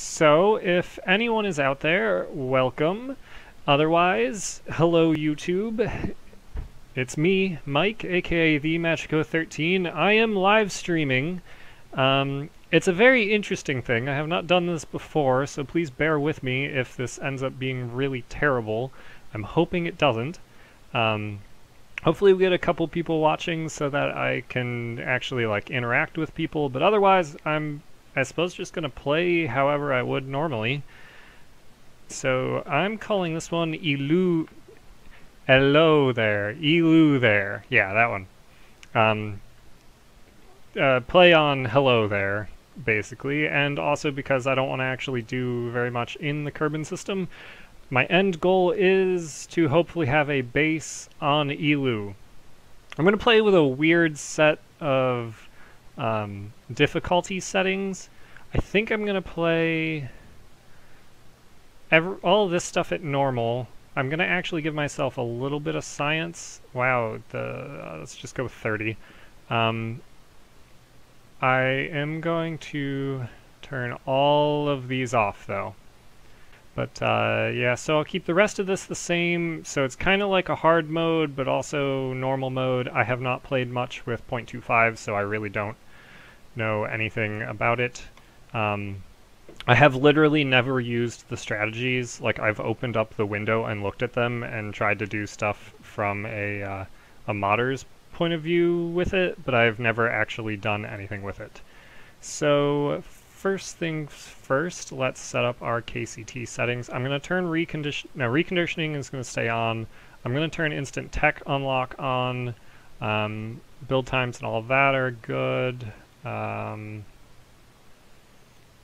So, if anyone is out there, welcome. Otherwise, hello YouTube. It's me, Mike, aka the Magico13. I am live streaming. It's a very interesting thing. I have not done this before, so please bear with me if this ends up being really terrible. I'm hoping it doesn't. Hopefully we get a couple people watching so that I can actually interact with people, but otherwise I suppose just gonna play however I would normally. So I'm calling this one Eeloo. Hello there. Eeloo there. Yeah, that one. Play on hello there, basically, and also because I don't want to actually do very much in the Kerbin system. My end goal is to hopefully have a base on Eeloo. I'm going to play with a weird set of difficulty settings. I think I'm going to play all of this stuff at normal. I'm going to actually give myself a little bit of science. Wow, let's just go with 30. I am going to turn all of these off, though. But yeah, so I'll keep the rest of this the same. So it's kind of like a hard mode, but also normal mode. I have not played much with 0.25, so I really don't know anything about it. I have literally never used the strategies. Like, I've opened up the window and looked at them and tried to do stuff from a modder's point of view with it, but I've never actually done anything with it. So first things first, let's set up our KCT settings. I'm going to turn reconditioning is going to stay on. I'm going to turn instant tech unlock on. Build times and all of that are good.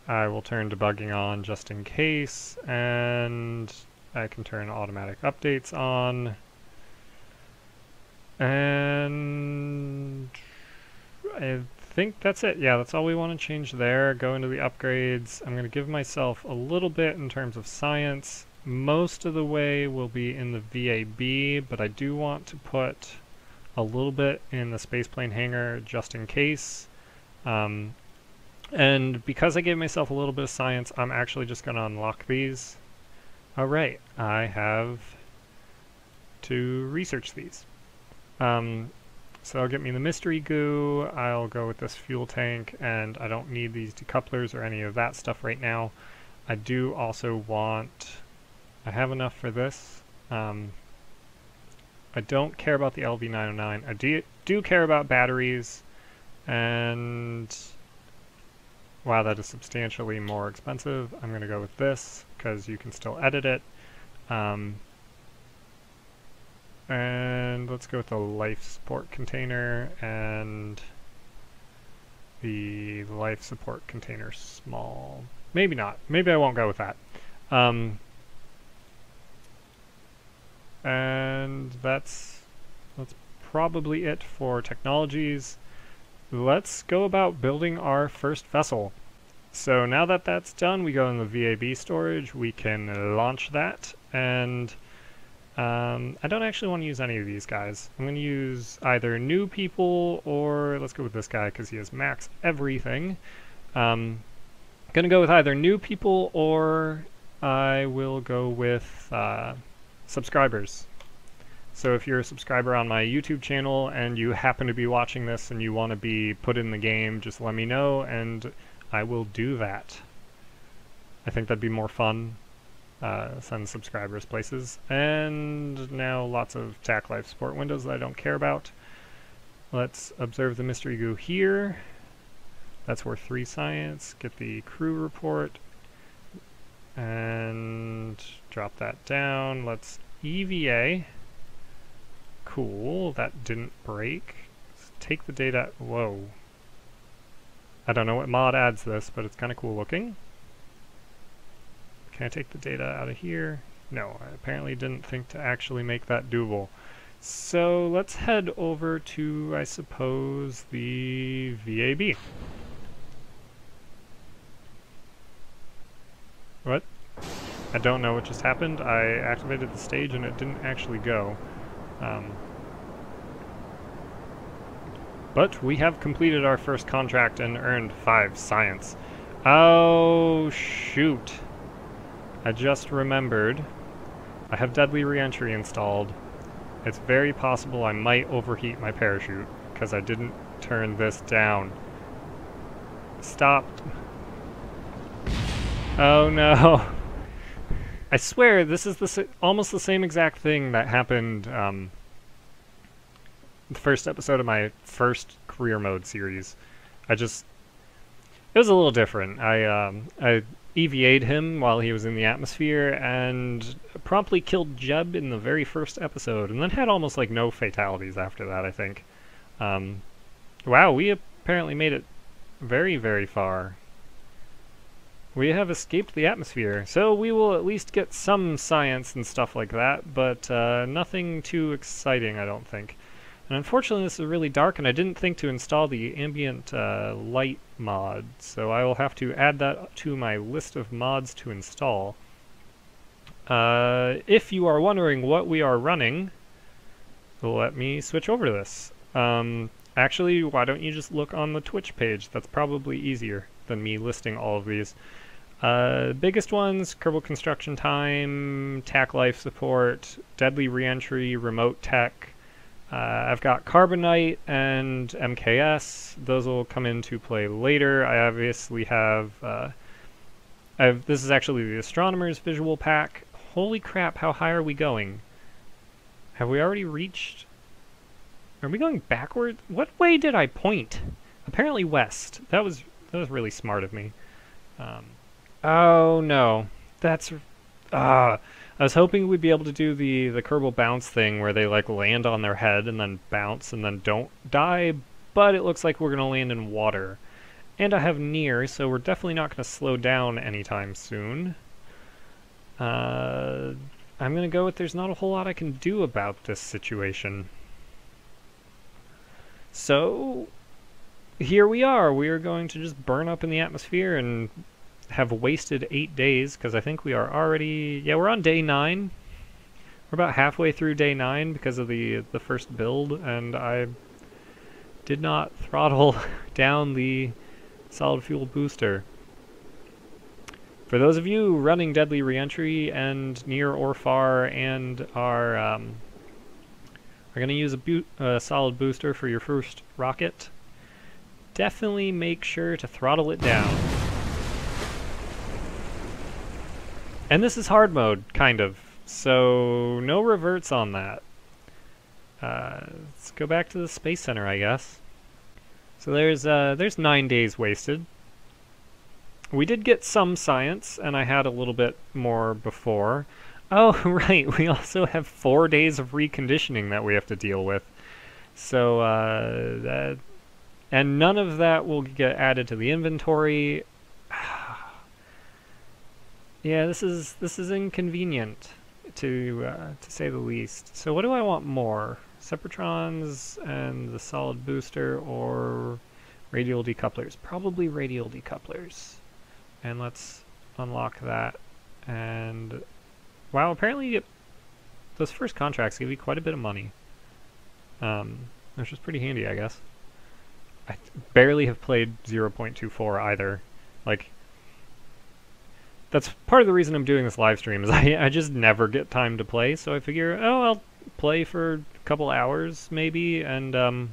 I will turn debugging on just in case, and I can turn automatic updates on. And I think that's it. Yeah, that's all we want to change there. Go into the upgrades. I'm going to give myself a little bit in terms of science. Most of the way will be in the VAB, but I do want to put a little bit in the spaceplane hangar just in case. And because I gave myself a little bit of science, I'm actually just going to unlock these. Alright, I have to research these. So it'll get me the mystery goo. I'll go with this fuel tank, and I don't need these decouplers or any of that stuff right now. I do also want... I have enough for this. I don't care about the LV909. I do care about batteries, and... wow, that is substantially more expensive. I'm going to go with this, because you can still edit it. And let's go with the life support container, and the life support container small. Maybe not. Maybe I won't go with that. And that's probably it for technologies. Let's go about building our first vessel. So now that that's done, we go in the VAB storage, we can launch that, and I don't actually want to use any of these guys. I'm going to use either new people, or let's go with this guy because he has max everything. I'm going to go with either new people, or I will go with subscribers. So if you're a subscriber on my YouTube channel and you happen to be watching this and you want to be put in the game, just let me know and I will do that. I think that'd be more fun. Send subscribers places. And now lots of TAC life support windows that I don't care about. Let's observe the mystery goo here. That's worth 3 science. Get the crew report. And drop that down. Let's EVA. Cool, that didn't break. Let's take the data. Whoa. I don't know what mod adds this, but it's kind of cool looking. Can I take the data out of here? No, I apparently didn't think to actually make that doable. So let's head over to, I suppose, the VAB. What? I don't know what just happened. I activated the stage and it didn't actually go. But we have completed our first contract and earned 5 science. Oh, shoot. I just remembered. I have deadly reentry installed. It's very possible I might overheat my parachute, because I didn't turn this down. Stop. Oh no. I swear, this is almost the same exact thing that happened the first episode of my first career mode series. It was a little different. I EVA'd him while he was in the atmosphere and promptly killed Jeb in the very first episode, and then had almost like no fatalities after that, I think. Wow, we apparently made it very, very far. We have escaped the atmosphere, so we will at least get some science and stuff like that, but nothing too exciting, I don't think. And unfortunately, this is really dark, and I didn't think to install the ambient light mod, so I will have to add that to my list of mods to install. If you are wondering what we are running, let me switch over to this. Actually, why don't you just look on the Twitch page? That's probably easier than me listing all of these. Biggest ones: Kerbal Construction Time, TAC Life Support, Deadly Reentry, Remote Tech. I've got Carbonite and MKS. Those will come into play later. I obviously have... this is actually the Astronomer's Visual Pack. Holy crap, how high are we going? Have we already reached... Are we going backward? What way did I point? Apparently west. That was really smart of me. Oh no. That's... I was hoping we'd be able to do the Kerbal bounce thing where they like land on their head and then bounce and then don't die, but it looks like we're going to land in water. And I have near, so we're definitely not going to slow down anytime soon. I'm going to go with there's not a whole lot I can do about this situation. So, here we are. We are going to just burn up in the atmosphere and have wasted 8 days, because I think we are already... Yeah, we're on day 9. We're about halfway through day 9 because of the first build, and I did not throttle down the solid fuel booster. For those of you running Deadly Reentry and near or far and are going to use a solid booster for your first rocket, definitely make sure to throttle it down. And this is hard mode, kind of, so no reverts on that. Let's go back to the Space Center, I guess. So there's 9 days wasted. We did get some science, and I had a little bit more before. Oh, right, we also have 4 days of reconditioning that we have to deal with. So, and none of that will get added to the inventory. Yeah, this is inconvenient, to say the least. So what do I want more? Separatrons and the solid booster, or radial decouplers? Probably radial decouplers. And let's unlock that. And wow, apparently you get, those first contracts give you quite a bit of money. Which is pretty handy, I guess. I barely have played 0.24 either. Like, that's part of the reason I'm doing this live stream, is I just never get time to play, so I figure, oh, I'll play for a couple hours, maybe, and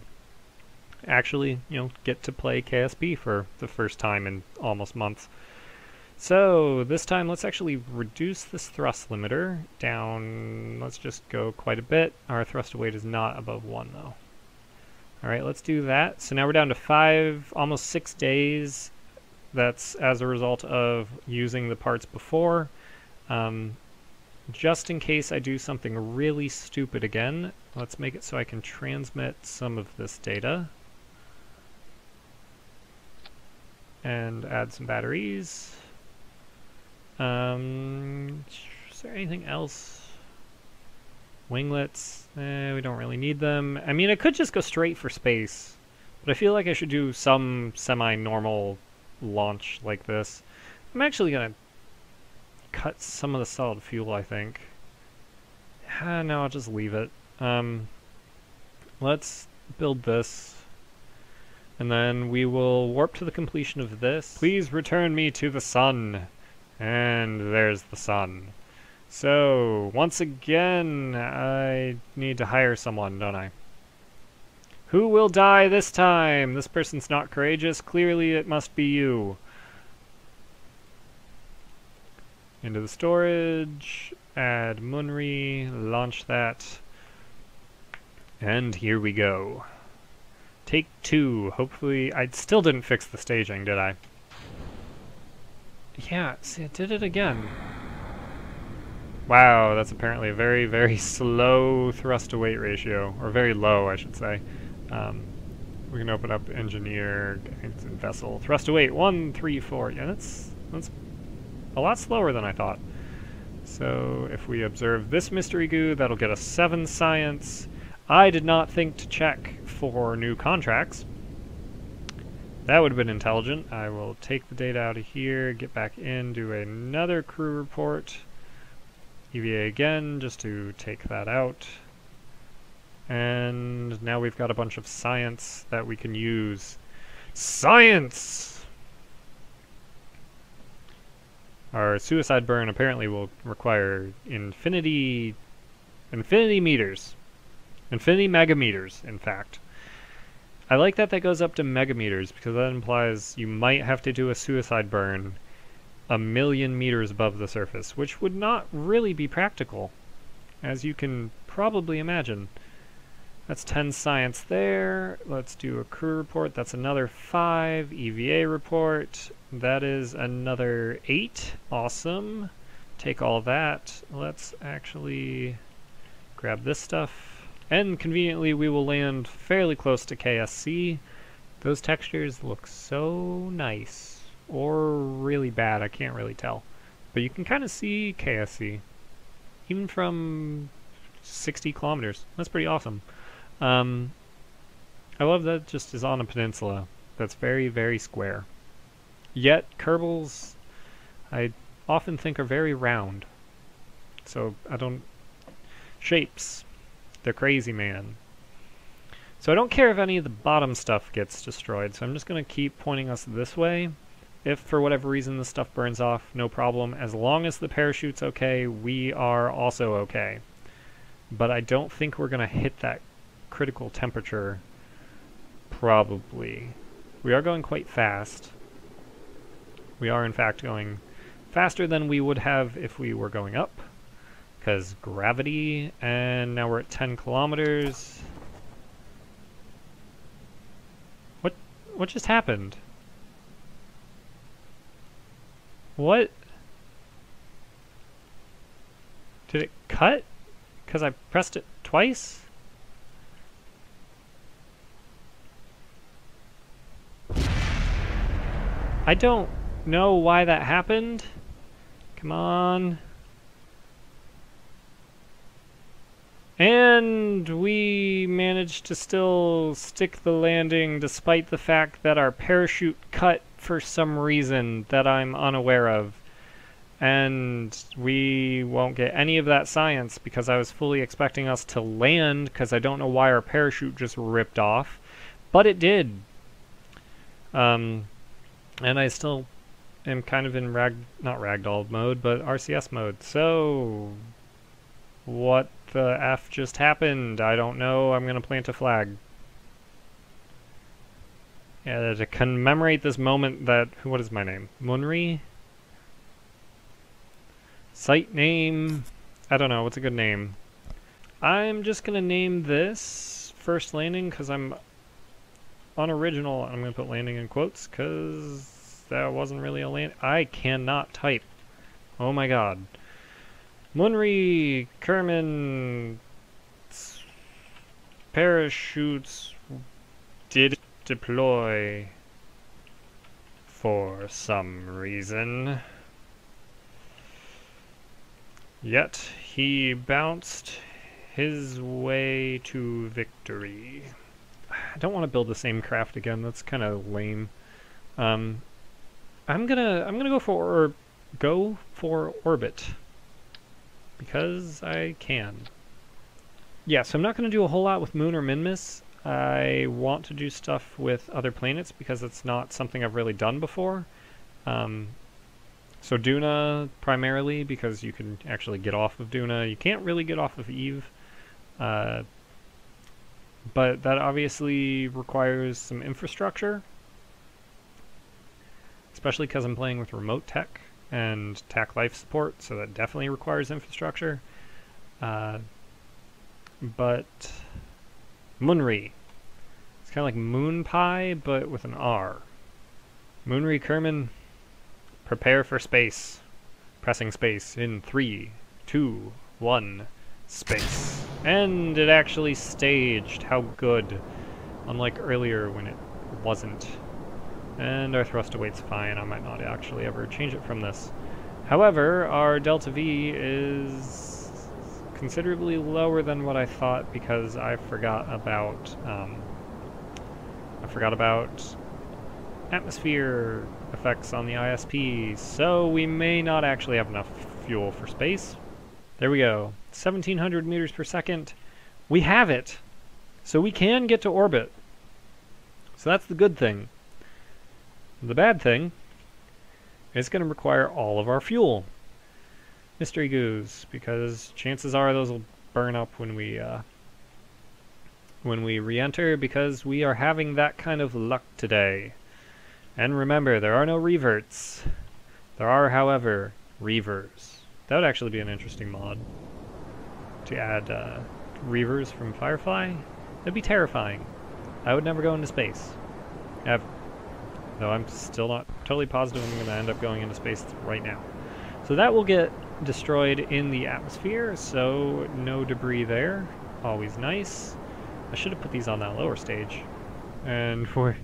actually, you know, get to play KSP for the first time in almost months. So, this time, let's actually reduce this thrust limiter down. Let's just go quite a bit. Our thrust to weight is not above 1, though. Alright, let's do that. So now we're down to 5, almost 6 days. That's as a result of using the parts before. Just in case I do something really stupid again, let's make it so I can transmit some of this data. And add some batteries. Is there anything else? Winglets, we don't really need them. I mean, I could just go straight for space, but I feel like I should do some semi-normal launch like this. I'm actually gonna cut some of the solid fuel, I think. No, I'll just leave it. Let's build this. And then we will warp to the completion of this. Please return me to the sun. And there's the sun. So, once again, I need to hire someone, don't I? Who will die this time? This person's not courageous. Clearly it must be you. Into the storage. Add Munri. Launch that. And here we go. Take 2. Hopefully, I still didn't fix the staging, did I? Yeah, see, I did it again. Wow, that's apparently a very, very slow thrust-to-weight ratio. Or very low, I should say. We can open up engineer, I think it's in vessel. Thrust-to-weight, 1, 3, 4. Yeah, that's a lot slower than I thought. So, if we observe this mystery goo, that'll get us 7 science. I did not think to check for new contracts. That would have been intelligent. I will take the data out of here, get back in, do another crew report. EVA again, just to take that out. And now we've got a bunch of science that we can use. Science! Our suicide burn apparently will require infinity meters. Infinity megameters, in fact. I like that goes up to megameters, because that implies you might have to do a suicide burn 1,000,000 meters above the surface, which would not really be practical, as you can probably imagine. That's 10 science there. Let's do a crew report. That's another 5. EVA report. That is another 8. Awesome. Take all that. Let's actually grab this stuff. And conveniently, we will land fairly close to KSC. Those textures look so nice. Or really bad, I can't really tell. But you can kind of see KSC. Even from 60 kilometers. That's pretty awesome. I love that it just is on a peninsula. That's very, very square. Yet, Kerbals, I often think are very round. So, shapes. They're crazy, man. So I don't care if any of the bottom stuff gets destroyed, so I'm just going to keep pointing us this way. If for whatever reason the stuff burns off, no problem. As long as the parachute's okay, we are also okay. But I don't think we're going to hit that critical temperature. Probably. We are going quite fast. We are in fact going faster than we would have if we were going up. Because gravity, and now we're at 10 kilometers. What just happened? What? Did it cut? Because I pressed it twice? I don't know why that happened. Come on. And we managed to still stick the landing despite the fact that our parachute cut for some reason that I'm unaware of. And we won't get any of that science because I was fully expecting us to land because I don't know why our parachute just ripped off. But it did. And I still am kind of in not ragdoll mode, but RCS mode. So, what the F just happened? I don't know. I'm going to plant a flag. Yeah, to commemorate this moment that... What is my name? Munri? Site name... I don't know. What's a good name? I'm just going to name this First Landing because I'm unoriginal. I'm going to put landing in quotes because that wasn't really a land... I cannot type. Oh my god. Munri, Kerbin, parachutes did deploy for some reason. Yet he bounced his way to victory. I don't want to build the same craft again. That's kind of lame. I'm gonna go for orbit. Because I can. Yeah, so I'm not going to do a whole lot with Moon or Minmus. I want to do stuff with other planets because it's not something I've really done before. So Duna primarily because you can actually get off of Duna. You can't really get off of Eve. But that obviously requires some infrastructure. Especially because I'm playing with remote tech and TAC life support, so that definitely requires infrastructure. But Munri. It's kind of like moon pie, but with an R. Munri Kerbin, prepare for space. Pressing space in 3, 2, 1, space. And it actually staged. How good. Unlike earlier when it wasn't. And our thrust to weight's fine. I might not actually ever change it from this. However, our delta V is considerably lower than what I thought because I forgot about atmosphere effects on the ISP, so we may not actually have enough fuel for space. There we go. 1,700 meters per second. We have it! So we can get to orbit. So that's the good thing. The bad thing is it's going to require all of our fuel. Mystery goos, because chances are those will burn up when we re-enter, because we are having that kind of luck today. And remember, there are no reverts. There are, however, reavers. That would actually be an interesting mod. To add reavers from Firefly. That'd be terrifying. I would never go into space. Ever. Though I'm still not totally positive I'm going to end up going into space right now. So that will get destroyed in the atmosphere, so no debris there. Always nice. I should have put these on that lower stage. And we're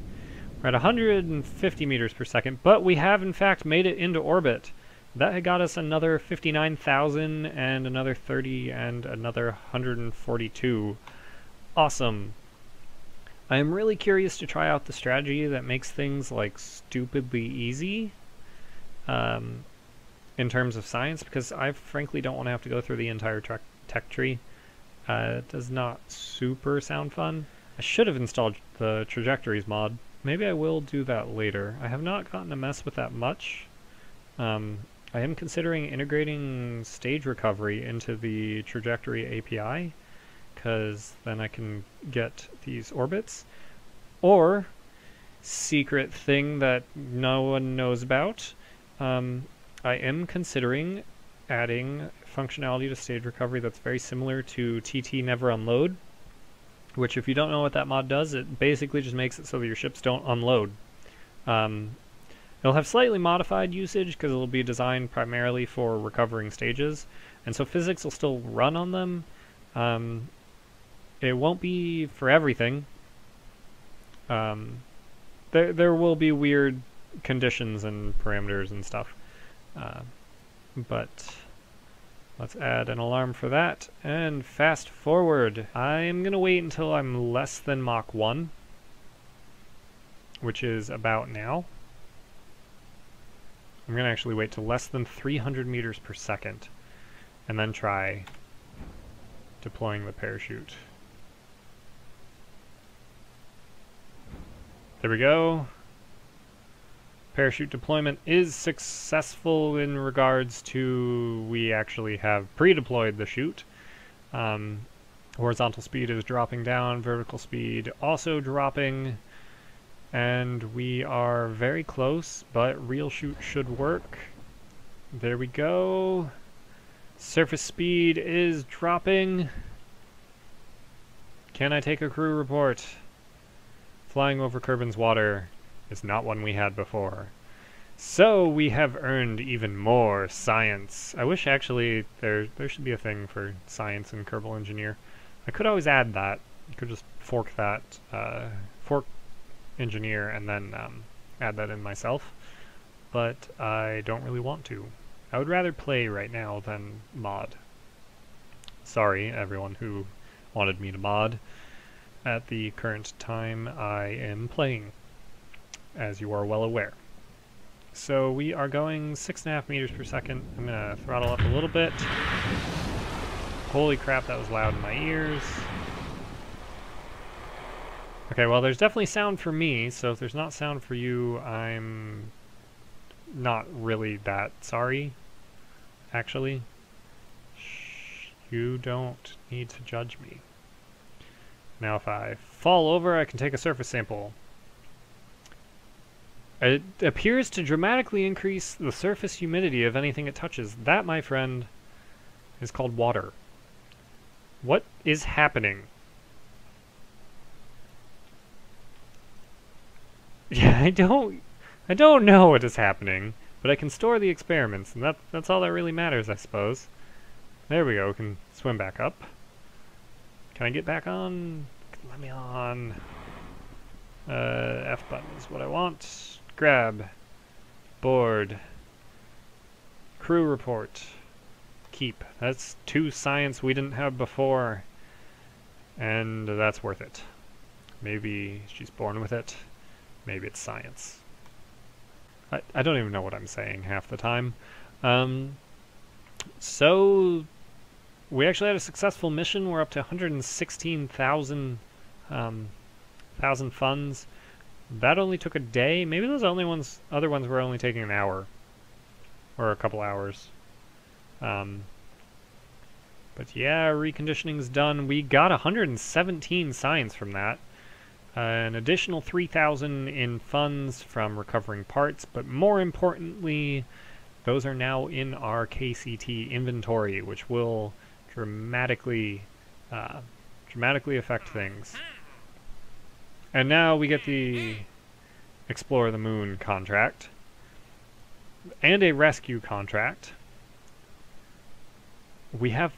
at 150 meters per second, but we have in fact made it into orbit. That had got us another 59,000 and another 30 and another 142. Awesome. I am really curious to try out the strategy that makes things like stupidly easy in terms of science, because I frankly don't want to have to go through the entire tech tree. It does not super sound fun. I should have installed the trajectories mod. Maybe I will do that later. I have not gotten to mess with that much. I am considering integrating stage recovery into the trajectory API, because then I can get these orbits. Or, secret thing that no one knows about, I am considering adding functionality to stage recovery that's very similar to TT Never Unload, which if you don't know what that mod does, it basically just makes it so that your ships don't unload. It'll have slightly modified usage because it'll be designed primarily for recovering stages, and so physics will still run on them. It won't be for everything. There will be weird conditions and parameters and stuff. But let's add an alarm for that, and fast forward. I'm gonna wait until I'm less than Mach 1, which is about now. I'm gonna actually wait to less than 300 meters per second, and then try deploying the parachute. There we go. Parachute deployment is successful in regards to we actually have pre-deployed the chute. Horizontal speed is dropping down, vertical speed also dropping, and we are very close, but real chute should work. There we go. Surface speed is dropping. Can I take a crew report? Flying over Kerbin's water is not one we had before. So we have earned even more science. I wish actually there should be a thing for science in Kerbal Engineer. I could always add that. You could just fork that, fork engineer and then add that in myself. But I don't really want to. I would rather play right now than mod. Sorry, everyone who wanted me to mod. At the current time, I am playing, as you are well aware. So we are going 6.5 meters per second. I'm going to throttle up a little bit. Holy crap, that was loud in my ears. Okay, well, there's definitely sound for me, so if there's not sound for you, I'm not really that sorry, actually. Shh, you don't need to judge me. Now if I fall over, I can take a surface sample. It appears to dramatically increase the surface humidity of anything it touches. That, my friend, is called water. What is happening? Yeah, I don't know what is happening, but I can store the experiments, and that's all that really matters, I suppose. There we go, we can swim back up. Can I get back on? Let me on. F button is what I want. Grab. Board. Crew report. Keep. That's 2 science we didn't have before. And that's worth it. Maybe she's born with it. Maybe it's science. I don't even know what I'm saying half the time. So we actually had a successful mission. We're up to 116,000 funds. That only took a day. Maybe those other ones were only taking an hour or a couple hours. But yeah, reconditioning's done. We got 117 science from that. An additional 3,000 in funds from recovering parts, but more importantly, those are now in our KCT inventory, which will dramatically affect things. And now we get the Explore the Moon contract and a rescue contract. We have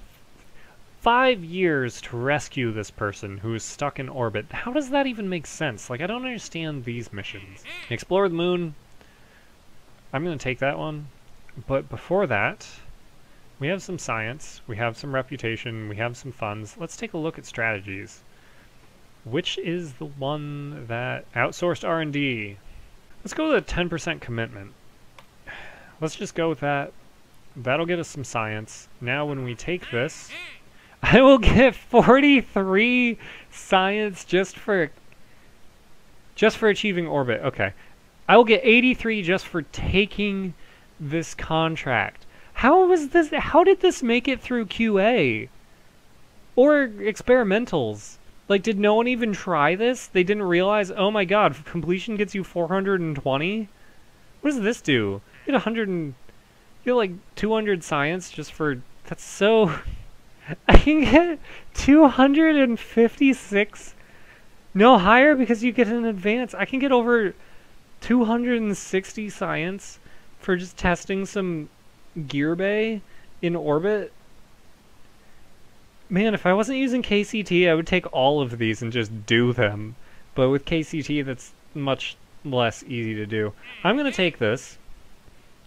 5 years to rescue this person who is stuck in orbit. How does that even make sense? Like, I don't understand these missions. Explore the Moon. I'm going to take that one. But before that, we have some science, we have some reputation, we have some funds. Let's take a look at strategies. Which is the one that outsourced R&D? Let's go with a 10% commitment. Let's just go with that. That'll get us some science. Now when we take this, I will get 43 science just for achieving orbit. Okay. I will get 83 just for taking this contract. How did this make it through QA? Or experimentals? Like, did no one even try this? They didn't realize, oh my god, completion gets you 420? What does this do? You get 100 and... You get like 200 science just for... That's so... I can get 256... No, higher because you get an advance. I can get over 260 science for just testing some gear bay in orbit. Man, if I wasn't using KCT, I would take all of these and just do them. But with KCT, that's much less easy to do. I'm going to take this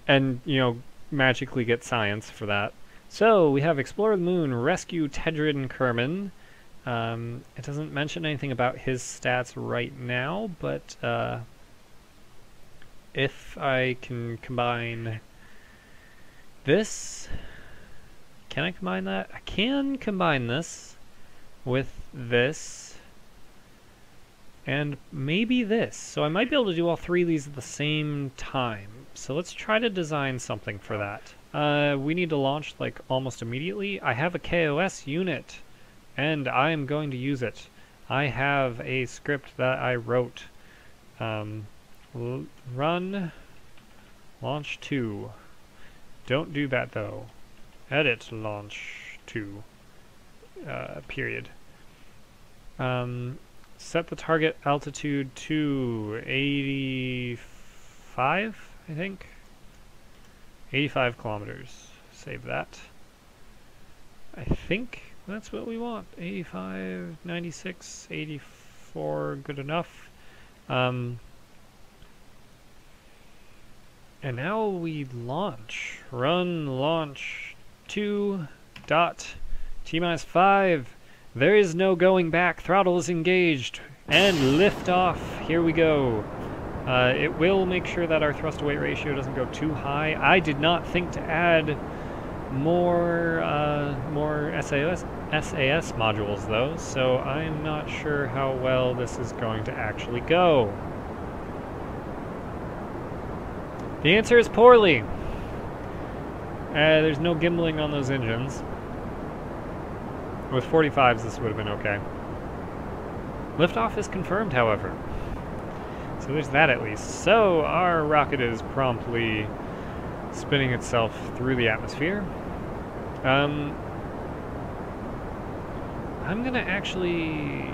and, you know, magically get science for that. So, we have Explore the Moon, Rescue Tedrid and Kerbin. It doesn't mention anything about his stats right now, but if I can combine this... Can I combine that? I can combine this with this and maybe this. So I might be able to do all 3 of these at the same time. So let's try to design something for that. We need to launch like almost immediately. I have a KOS unit and I am going to use it. I have a script that I wrote. Run launch 2. Don't do that though. Edit launch 2 period. Set the target altitude to 85, I think. 85 kilometers. Save that. I think that's what we want. 85, 96, 84, good enough. And now we launch. Run launch 2 dot T-minus 5. There is no going back. Throttle is engaged. And lift off. Here we go. It will make sure that our thrust to weight ratio doesn't go too high. I did not think to add more SAS modules though, so I'm not sure how well this is going to actually go. The answer is poorly. There's no gimbling on those engines. With 45s, this would have been okay. Liftoff is confirmed, however. So there's that at least. So our rocket is promptly spinning itself through the atmosphere. I'm gonna actually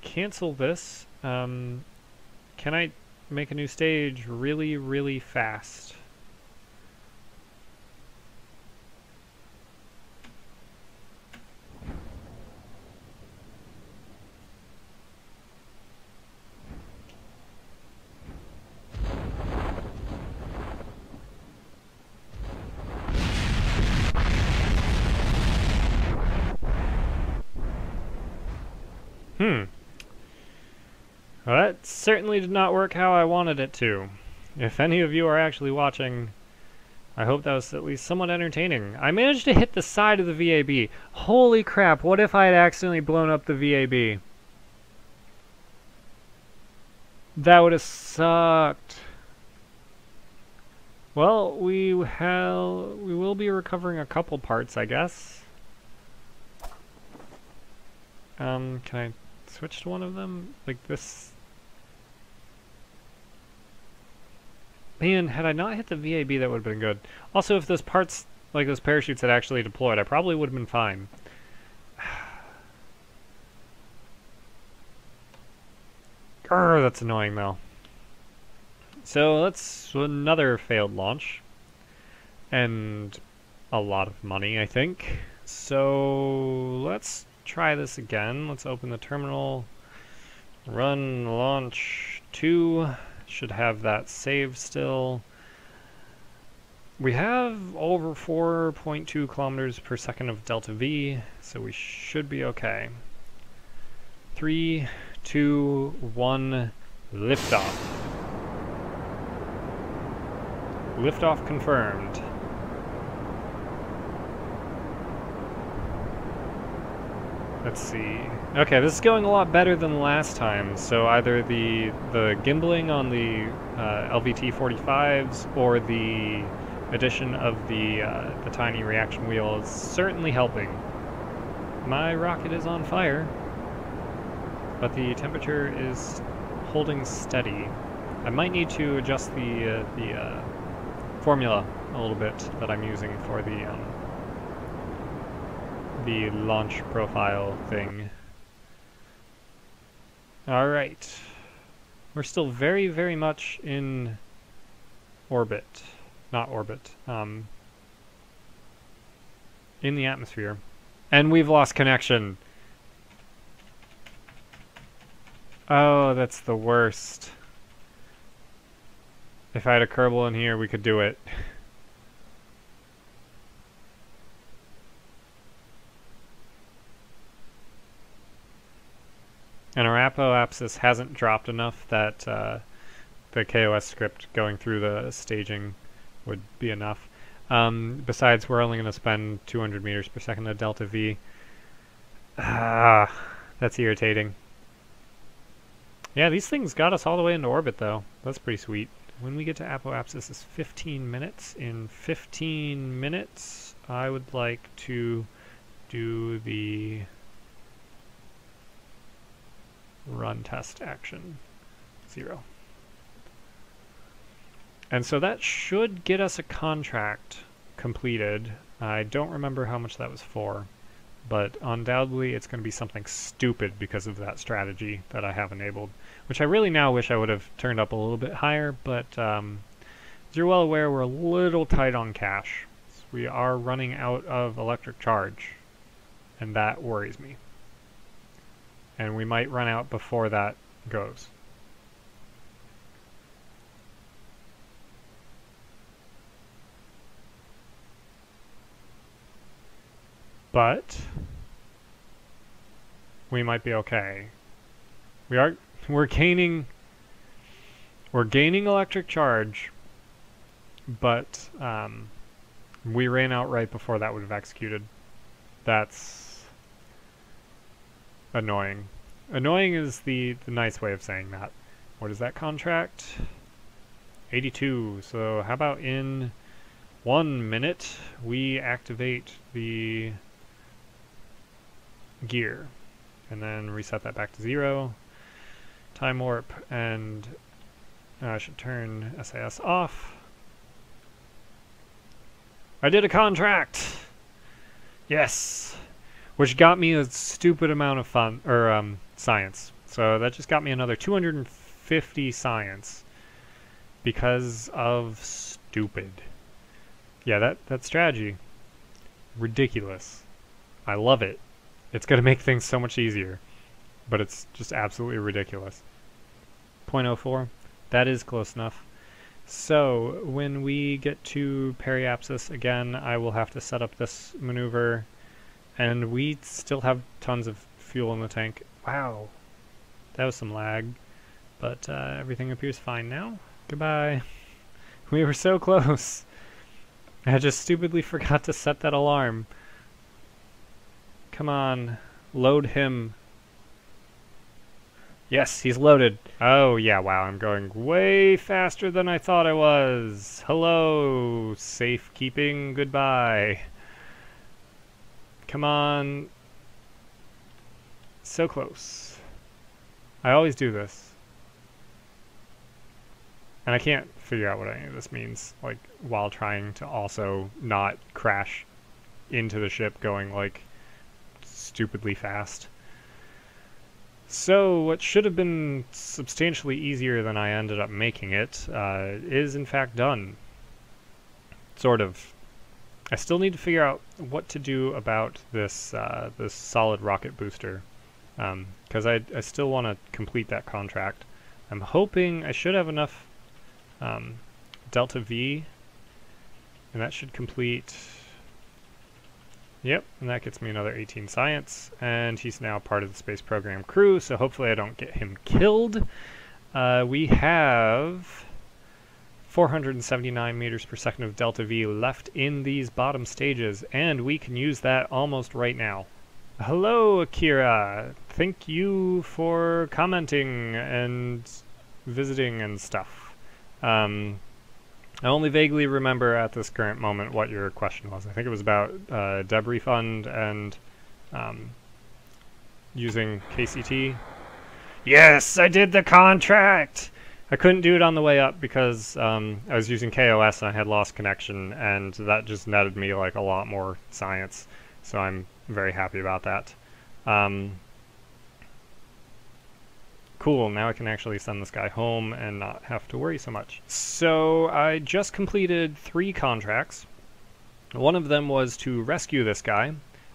cancel this. Can I make a new stage really, really fast? Well, that certainly did not work how I wanted it to. If any of you are actually watching, I hope that was at least somewhat entertaining. I managed to hit the side of the VAB. Holy crap, what if I had accidentally blown up the VAB? That would have sucked. Well, we will be recovering a couple parts, I guess. Can I switch to one of them? Like this? Man, had I not hit the VAB, that would have been good. Also, if those parts, like those parachutes, had actually deployed, I probably would have been fine. Grr, that's annoying, though. So, that's another failed launch. And a lot of money, I think. So, let's try this again. Let's open the terminal. Run launch 2. Should have that saved still. We have over 4.2 kilometers per second of delta V, so we should be okay. 3, 2, 1, liftoff. Liftoff confirmed. Let's see. Okay, this is going a lot better than last time. So either the gimbling on the LVT-45s or the addition of the tiny reaction wheel is certainly helping. My rocket is on fire, but the temperature is holding steady. I might need to adjust the formula a little bit that I'm using for the launch profile thing. Alright. We're still very, very much in orbit. Not orbit. In the atmosphere. And we've lost connection. Oh, that's the worst. If I had a Kerbal in here, we could do it. And our apoapsis hasn't dropped enough that the KOS script going through the staging would be enough. Besides, we're only going to spend 200 meters per second of delta V. That's irritating. Yeah, these things got us all the way into orbit, though. That's pretty sweet. When we get to apoapsis, is 15 minutes. In 15 minutes, I would like to do the run test action 0. And so that should get us a contract completed. I don't remember how much that was for, but undoubtedly it's going to be something stupid because of that strategy that I have enabled, which I really now wish I would have turned up a little bit higher, but as you're well aware, we're a little tight on cash. We are running out of electric charge, and that worries me. And we might run out before that goes. But we might be okay. We're gaining electric charge, but We ran out right before that would have executed. That's annoying. Annoying is the nice way of saying that. What is that contract? 82. So how about in 1 minute we activate the gear and then reset that back to 0. Time warp, and I should turn SAS off. I did a contract! Yes! Which got me a stupid amount of fun, or science. So that just got me another 250 science. Because of stupid. Yeah, that strategy. Ridiculous. I love it. It's going to make things so much easier. But it's just absolutely ridiculous. 0.04. That is close enough. So, when we get to periapsis again, I will have to set up this maneuver. And we still have tons of fuel in the tank. Wow. That was some lag. But everything appears fine now. Goodbye. We were so close. I just stupidly forgot to set that alarm. Come on. Load him. Yes, he's loaded. Oh, yeah, wow, I'm going way faster than I thought I was. Hello, safekeeping, goodbye. Come on. So close. I always do this. And I can't figure out what any of this means, like, while trying to also not crash into the ship going, like, stupidly fast. So, what should have been substantially easier than I ended up making it, is in fact done. Sort of. I still need to figure out what to do about this, this solid rocket booster. Because I still want to complete that contract. I'm hoping I should have enough Delta V, and that should complete... Yep, and that gets me another 18 science, and he's now part of the space program crew, so hopefully I don't get him killed. We have 479 meters per second of Delta V left in these bottom stages, and we can use that almost right now. Hello, Akira! Thank you for commenting and visiting and stuff. I only vaguely remember at this current moment what your question was. I think it was about debris fund and using KCT. Yes, I did the contract! I couldn't do it on the way up because I was using KOS and I had lost connection, and that just netted me like a lot more science. So I'm very happy about that. Cool, now I can actually send this guy home and not have to worry so much. So I just completed 3 contracts. One of them was to rescue this guy.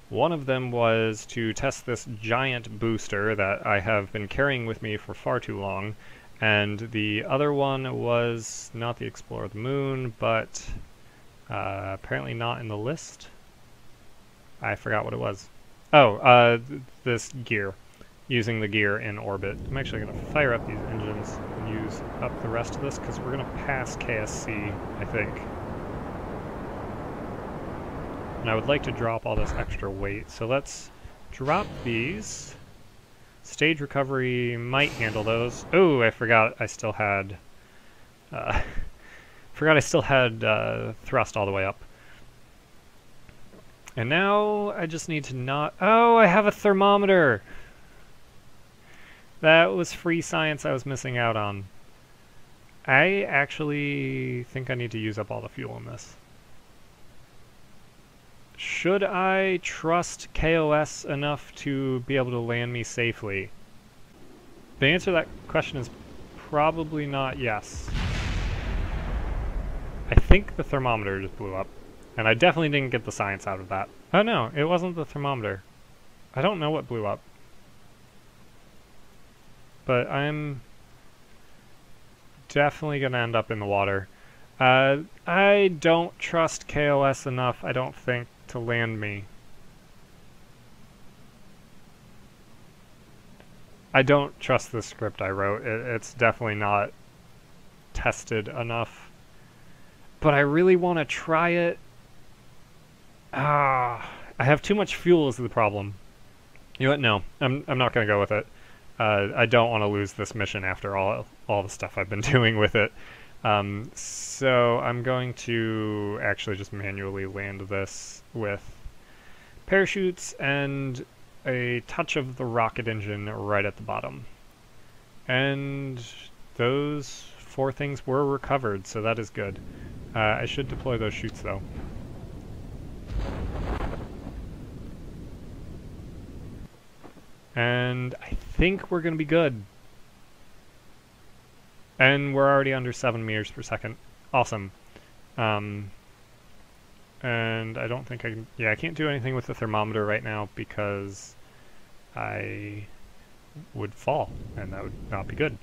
One of them was to test this giant booster that I have been carrying with me for far too long. And the other one was not the Explorer of the Moon, but apparently not in the list. I forgot what it was. Oh, this gear. Using the gear in orbit. I'm actually going to fire up these engines and use up the rest of this because we're going to pass KSC, I think. And I would like to drop all this extra weight, so let's drop these. Stage recovery might handle those. Oh, I forgot I still had... thrust all the way up. And now I just need to not... Oh, I have a thermometer! That was free science I was missing out on. I actually think I need to use up all the fuel in this. Should I trust KOS enough to be able to land me safely? The answer to that question is probably not yes. I think the thermometer just blew up. And I definitely didn't get the science out of that. Oh no, it wasn't the thermometer. I don't know what blew up. But I'm definitely going to end up in the water. I don't trust KOS enough, I don't think, to land me. I don't trust the script I wrote. It's definitely not tested enough. But I really want to try it. Ah, I have too much fuel is the problem. You know what? No, I'm not gonna go with it. I don't want to lose this mission after all the stuff I've been doing with it. So I'm going to actually just manually land this with parachutes and a touch of the rocket engine right at the bottom. And those 4 things were recovered, so that is good. I should deploy those chutes though. And I think we're going to be good. And we're already under 7 meters per second. Awesome. And I don't think I can... Yeah, I can't do anything with the thermometer right now because I would fall, and that would not be good.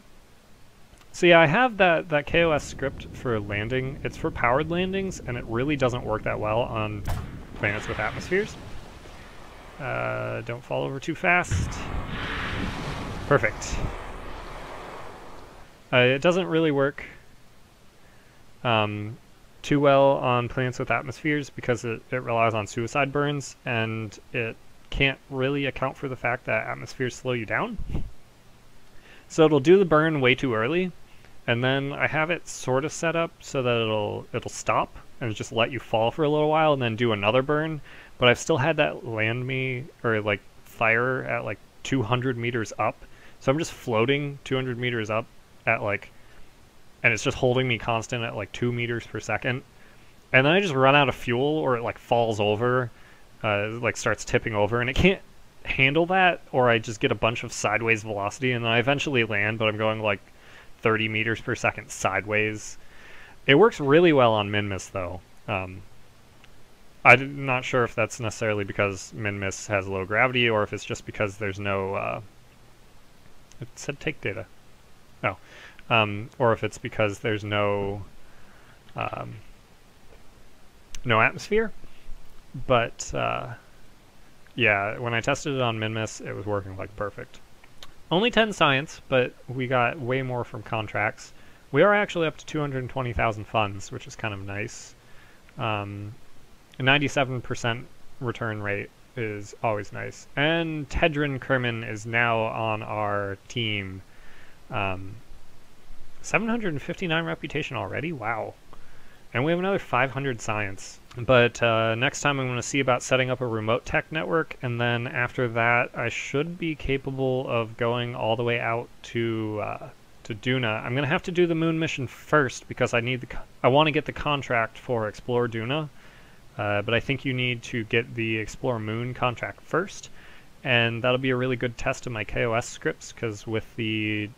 So yeah, I have that KOS script for landing. It's for powered landings, and it really doesn't work that well on planets with atmospheres. Don't fall over too fast. Perfect. It doesn't really work too well on planets with atmospheres because it relies on suicide burns, and it can't really account for the fact that atmospheres slow you down. So it'll do the burn way too early, and then I have it sort of set up so that it'll stop and just let you fall for a little while and then do another burn. But I've still had that land me, or like fire at like 200 meters up. So I'm just floating 200 meters up at like, and it's just holding me constant at like 2 meters per second. And then I just run out of fuel, or it like falls over, like starts tipping over, and it can't handle that, or I just get a bunch of sideways velocity, and then I eventually land, but I'm going like 30 meters per second sideways. It works really well on Minmus though. I'm not sure if that's necessarily because Minmus has low gravity, or if it's just because there's no, it said take data. Oh. Or if it's because there's no atmosphere. But, yeah, when I tested it on Minmus, it was working like perfect. Only 10 science, but we got way more from contracts. We are actually up to 220,000 funds, which is kind of nice. A 97% return rate is always nice. And Kerbin is now on our team. 759 reputation already? Wow. And we have another 500 science. But next time I'm going to see about setting up a remote tech network, and then after that I should be capable of going all the way out to Duna. I'm going to have to do the moon mission first because I want to get the contract for Explore Duna. But I think you need to get the Explore Moon contract first, and that'll be a really good test of my KOS scripts, because with the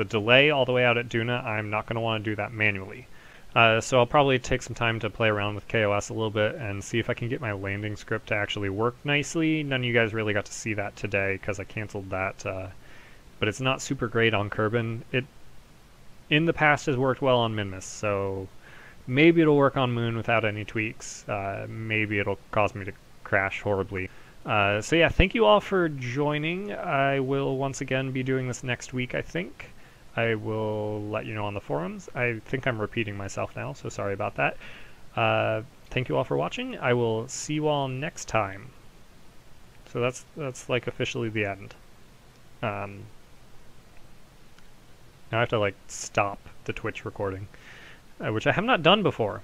delay all the way out at Duna, I'm not going to want to do that manually. So I'll probably take some time to play around with KOS a little bit and see if I can get my landing script to actually work nicely. None of you guys really got to see that today because I canceled that, but it's not super great on Kerbin. It, in the past, has worked well on Minmus, so maybe it'll work on Moon without any tweaks. Maybe it'll cause me to crash horribly. So yeah, thank you all for joining. I will once again be doing this next week, I think. I will let you know on the forums. I think I'm repeating myself now, so sorry about that. Thank you all for watching. I will see you all next time. So that's like officially the end. Now I have to like stop the Twitch recording, which I have not done before.